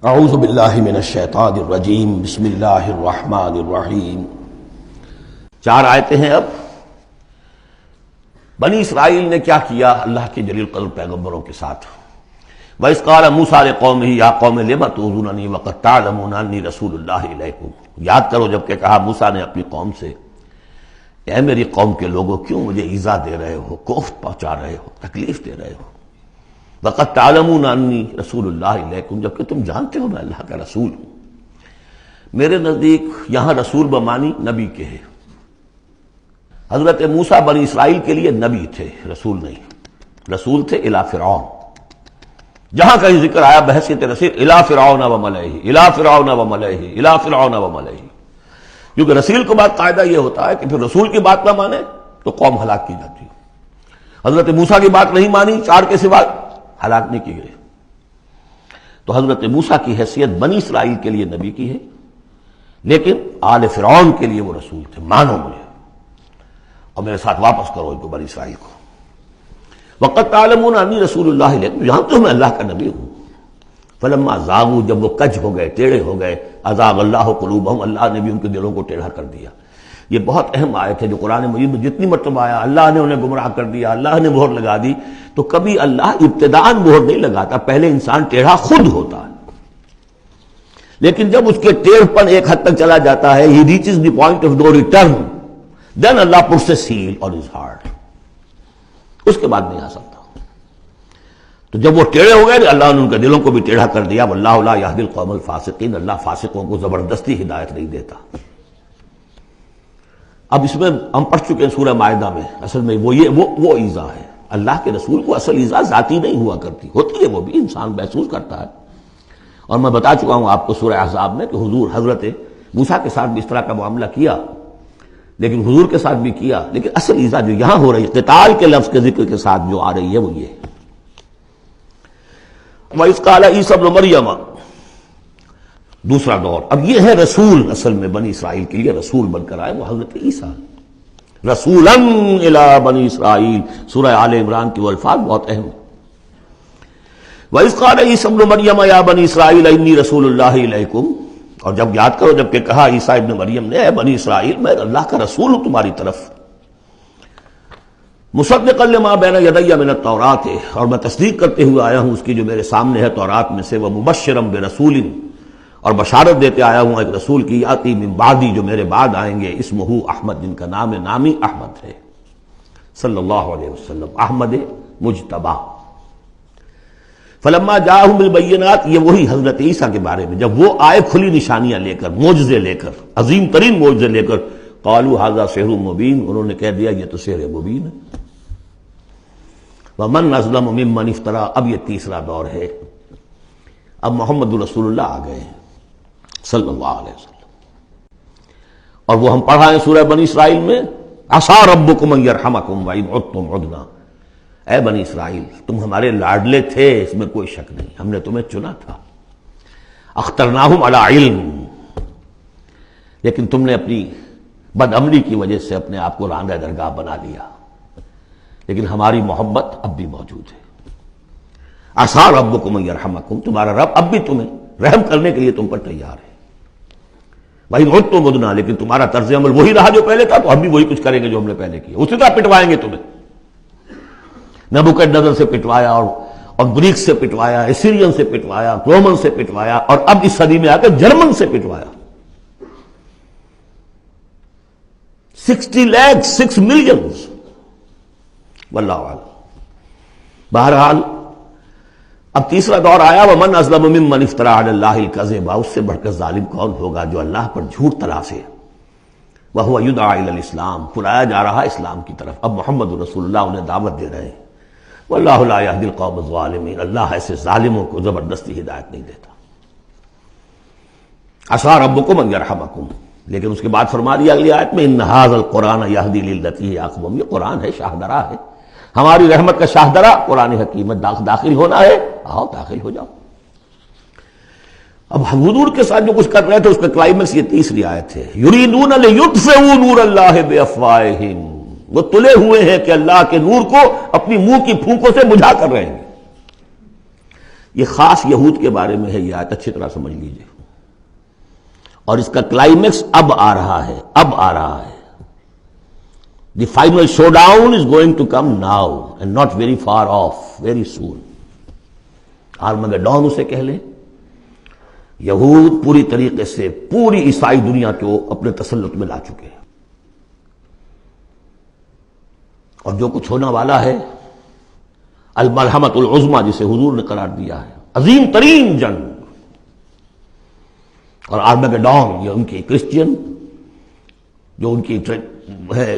اعوذ باللہ من الشیطان الرجیم بسم اللہ الرحمن الرحیم۔ 4 آیتیں ہیں اب۔ بنی اسرائیل نے کیا کیا اللہ کے جلیل قدر پیغمبروں کے ساتھ؟ وَإِذْ قَالَ مُوسَىٰ لِقَوْمِهِ يَا قَوْمِ لِمَ تُؤْذُونَنِي وَقَدْ تَعْلَمُونَ أَنِّي رَسُولُ اللَّهِ إِلَيْكُمْ۔ یاد کرو جب کہ کہا موسیٰ نے اپنی قوم سے، اے میری قوم کے لوگوں کیوں مجھے ایذا دے رہے ہو، کوفت پہنچا رہے ہو، تکلیف دے رہے ہو؟ وَقَدْ تَعْلَمُونَ أَنِّي رَسُولُ اللَّهِ إِلَيْكُمْ، جبکہ تم جانتے ہو میں اللہ کا رسول ہوں۔ میرے نزدیک یہاں رسول بمانی نبی کے ہے۔ حضرت موسیٰ بنی اسرائیل کے لیے نبی تھے، رسول نہیں۔ رسول تھے الی فرعون۔ جہاں کہیں ذکر آیا بحیثیت رسول الی فرعون وملئہ، الی فرعون وملئہ، الی فرعون وملئہ، کیونکہ رسول کے بعد قاعدہ یہ ہوتا ہے کہ پھر رسول کی بات نہ مانے تو قوم ہلاک کی جاتی ہے۔ حضرت موسیٰ کی بات نہیں مانی، 4 کے سوا ہلاک نہیں کی گئی۔ تو حضرت موسیٰ کی حیثیت بنی اسرائیل کے لیے نبی کی ہے، لیکن آل فرعون کے لیے وہ رسول تھے۔ مانو مجھے اور میرے ساتھ واپس کرو ان کو، بنی اسرائیل کو۔ وَقَدْ تَعْلَمُونَ أَنِّي رَسُولُ اللَّهِ إِلَيْكُمْ، جانتے ہو میں اللہ کا نبی ہوں۔ فَلَمَّا زَاغُوا، جب وہ کج ہو گئے، ٹیڑھے ہو گئے، أَزَاغَ اللَّهُ قُلُوبَهُمْ، اللہ نے بھی ان کے دلوں کو ٹیڑھا کر دیا۔ یہ بہت اہم آیت ہے جو قرآن مجید میں جتنی مرتبہ آیا اللہ نے انہیں گمراہ کر دیا، اللہ نے مہر لگا دی، تو کبھی اللہ ابتداءً مہر نہیں لگاتا، پہلے انسان ٹیڑھا خود ہوتا ہے، لیکن جب اس کے ٹیڑھ پن ایک حد تک چلا جاتا ہے، he reaches the point of no return, then Allah puts a seal on his heart، اس کے بعد نہیں آ سکتا۔ تو جب وہ ٹیڑھے ہو گئے اللہ نے ان کے دلوں کو بھی ٹیڑھا کر دیا۔ واللہ لا یہدی القوم الفاسقین، اللہ فاسقوں کو زبردستی ہدایت نہیں دیتا۔ اب اس میں ہم پڑھ چکے ہیں سورہ مائدہ میں، اصل میں وہ ایذا ہے۔ اللہ کے رسول کو اصل ایذا ذاتی نہیں ہوا کرتی، ہوتی ہے وہ بھی، انسان محسوس کرتا ہے۔ اور میں بتا چکا ہوں آپ کو سورہ احزاب میں کہ حضور حضرت موسیٰ کے ساتھ بھی اس طرح کا معاملہ کیا، لیکن حضور کے ساتھ بھی کیا، لیکن اصل ایذا جو یہاں ہو رہی ہے قتال کے لفظ کے ذکر کے ساتھ جو آ رہی ہے وہ یہ ہے۔ وَإِذْ قَالَ عِيسَىٰ ابْنُ مَرْيَمَ، دوسرا دور۔ اب یہ ہے رسول، اصل میں بنی اسرائیل کے لیے رسول بن کر آئے وہ حضرت عیسیٰ، رسولاً الی بنی اسرائیل۔ سورہ آل عمران کی وہ الفاظ بہت اہم ہیں۔ وَإِذْ قَالَ عِيسَىٰ ابْنُ مَرْيَمَ يَا بَنِي إِسْرَائِيلَ إِنِّي رَسُولُ اللَّهِ إِلَيْكُمْ، اور جب یاد کرو جب کہ کہا عیسیٰ ابن مریم نے، اے بنی اسرائیل میں اللہ کا رسول ہوں تمہاری طرف، مصدقا لما بین یدی من التوراۃ، اور میں تصدیق کرتے ہوئے آیا ہوں اس کی جو میرے سامنے ہے تورات میں سے، ومبشرا برسول، اور بشارت دیتے آیا ہوں ایک رسول کی، یاتی من بعدی، جو میرے بعد آئیں گے، اسمہ احمد، جن کا نامی احمد ہے، صلی اللہ علیہ وسلم، احمد مجتبی۔ فلما جاءہم بالبینات، یہ وہی حضرت عیسیٰ کے بارے میں جب وہ آئے کھلی نشانیاں لے کر، معجزے لے کر، عظیم ترین معجزے لے کر، قالوا ھذا سحر مبین، انہوں نے کہہ دیا یہ تو سحر مبین ہے۔ ومن اظلم ممن افترا، اب یہ تیسرا دور ہے، اب محمد رسول اللہ آ گئے ہیں صلی اللہ علیہ وسلم، اور وہ ہم پڑھا ہے سورہ بنی اسرائیل میں، عسیٰ ربکم ان یرحمکم وان عدتم عدنا، اے بنی اسرائیل تم ہمارے لاڈلے تھے، اس میں کوئی شک نہیں، ہم نے تمہیں چنا تھا، اخترناہم علی علم، لیکن تم نے اپنی بد عملی کی وجہ سے اپنے آپ کو راندہ درگاہ بنا لیا، لیکن ہماری محبت اب بھی موجود ہے۔ عسیٰ ربکم ان یرحمکم، تمہارا رب اب بھی تمہیں رحم کرنے کے لیے تم پر تیار ہے، وَإِنْ عُدْتُمْ عُدْنَا، لیکن تمہارا طرز عمل وہی رہا جو پہلے تھا، تو ہم بھی وہی کچھ کریں گے جو ہم نے پہلے کیا، اسی طرح پٹوائیں گے تمہیں۔ نبوکدنصر سے پٹوایا، اور گریک سے پٹوایا، اسیرین سے پٹوایا، رومن سے پٹوایا، اور اب اس صدی میں آ کر جرمن سے پٹوایا۔ 60 لاکھ 6 ملین، واللہ اعلم۔ بہرحال اب تیسرا دور آیا، ومن اظلم ممن افترى علی اللہ الکذب، اس سے بڑھ کر ظالم کون ہوگا جو اللہ پر جھوٹ تراشے، وہو یدعی الی الاسلام، بلایا جا رہا اسلام کی طرف، اب محمد رسول اللہ انہیں دعوت دے رہے ہیں۔ واللہ لا یہدی القوم الظالمین، اللہ ایسے ظالموں کو زبردستی ہدایت نہیں دیتا۔ عسیٰ ربکم ان یرحمکم، لیکن اس کے بعد فرما دیا اگلی آیت میں، ان ھذا القرآن یہدی للتی ہی اقوم، یہ قرآن ہے، شاہدرہ ہے، ہماری رحمت کا شاہدرہ قرآن حکیم میں داخل ہونا ہے، آؤ داخل ہو جاؤ۔ اب حضور کے ساتھ جو کچھ کر رہے تھے اس کا کلائمیکس یہ تیسری آیت ہے، یریدون لیطفئوا نور اللہ بافواہہم، وہ تلے ہوئے ہیں کہ اللہ کے نور کو اپنی منہ کی پھونکوں سے بجھا کر رہے ہیں۔ یہ خاص یہود کے بارے میں ہے، یہ آیت اچھی طرح سمجھ لیجئے، اور اس کا کلائمیکس اب آ رہا ہے، اب آ رہا ہے۔ The final showdown is going to come now and not very far off, very soon. Armageddon اسے کہہ لیں۔ یہود پوری طریقے سے پوری عیسائی دنیا کو اپنے تسلط میں لا چکے ہیں، اور جو کچھ ہونے والا ہے الملحمۃ العظمیٰ جسے حضور نے قرار دیا ہے، عظیم ترین جنگ، اور آرمگڈون یہ ان کی کرسچین جو ان کی ہے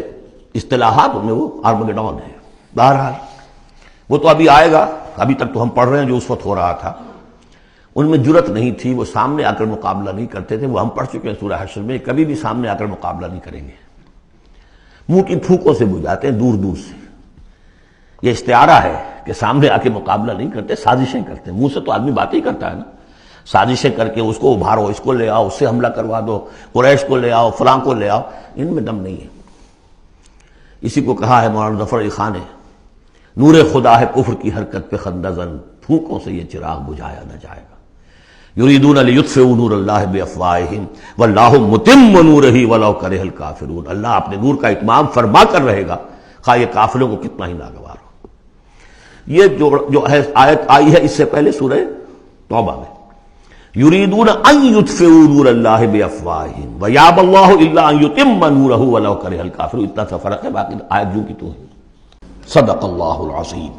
اصطلاحات میں وہ آرمگڈون ہے۔ بہرحال وہ تو ابھی آئے گا، ابھی تک تو ہم پڑھ رہے ہیں جو اس وقت ہو رہا تھا۔ ان میں جرت نہیں تھی، وہ سامنے آ کر مقابلہ نہیں کرتے تھے، وہ ہم پڑھ چکے ہیں سورہ حشر میں، کبھی بھی سامنے آ کر مقابلہ نہیں کریں گے، منہ کی پھوکوں سے بجھاتے ہیں دور دور سے۔ یہ استعارہ ہے کہ سامنے آ کے مقابلہ نہیں کرتے، سازشیں کرتے ہیں۔ منہ سے تو آدمی بات ہی کرتا ہے نا، سازشیں کر کے اس کو ابھارو، اس کو لے آؤ، اس سے حملہ کروا دو، قریش کو لے آؤ، فلاں کو لے آؤ، ان میں دم نہیں ہے۔ اسی کو کہا ہے مولانا ظفر علی خان نے، نور خدا ہے کفر کی حرکت پہ خندہ زن، پھونکوں سے یہ چراغ بجھایا نہ جائے گا۔ یریدون لیطفئوا نور اللہ بافواہہم واللہ متم نورہ ولو کرہ الکافرون۔ اللہ اپنے نور کا اتمام فرما کر رہے گا، خواہ یہ کافروں کو کتنا ہی ناگوار ہو۔ یہ جو ہے آیت آئی ہے اس سے پہلے سورہ توبہ میں، یریدون ان یطفئوا نور اللہ بافواہہم ویابی اللہ الا ان یتم نورہ ولو کرہ الکافرون۔ اتنا سا فرق ہے، باقی آیت جو کی تو ہے۔ صدق اللہ العظیم۔